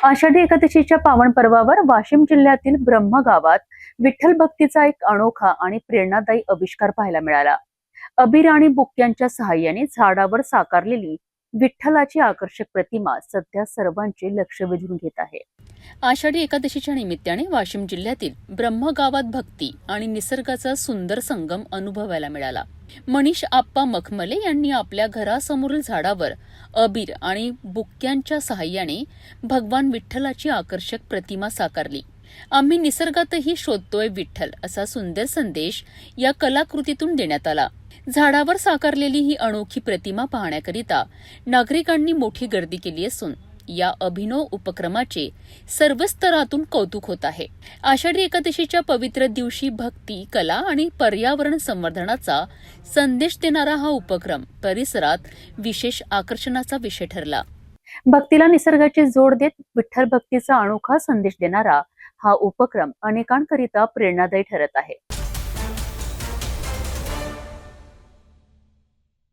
आषाढी एकादशीच्या पावन पर्वावर वाशिम जिल्ह्यातील ब्रह्म गावात विठ्ठल भक्तीचा एक अनोखा आणि प्रेरणादायी आविष्कार पाहायला मिळाला। अबीर आणि बुक्क्यांच्या सहाय्याने झाडावर साकारलेली विठ्ठलाची आकर्षक प्रतिमा सध्या सर्वांचे लक्ष वेधून घेत आहे। आषाढी एकादशीच्या निमित्ताने वाशिम जिल्ह्यातील ब्रह्म गावात भक्ती आणि निसर्गाचा सुंदर संगम अनुभवायला मिळाला। मनीष आप्पा मखमले यांनी आपल्या घरासमोरील झाडावर अबीर आणि बुक्क्यांच्या सहाय्याने भगवान विठ्ठलाची आकर्षक प्रतिमा साकारली। आम्ही निसर्गातही शोधतोय विठ्ठल असा सुंदर संदेश या कलाकृतीतून देण्यात आला। झाडावर साकारलेली ही अनोखी प्रतिमा पाहण्याकरिता नागरिकांनी मोठी गर्दी केली असून या अभिनव उपक्रमाचे सर्व स्तरातून कौतुक होत आहे। आषाढी एकादशीच्या पवित्र दिवशी भक्ती, कला आणि पर्यावरण संवर्धनाचा संदेश देणारा हा उपक्रम परिसरात विशेष आकर्षणाचा विषय ठरला। भक्तीला निसर्गाची जोड देत विठ्ठल भक्तीचा अनोखा संदेश देणारा हा उपक्रम अनेकांकरिता प्रेरणादायी ठरत आहे।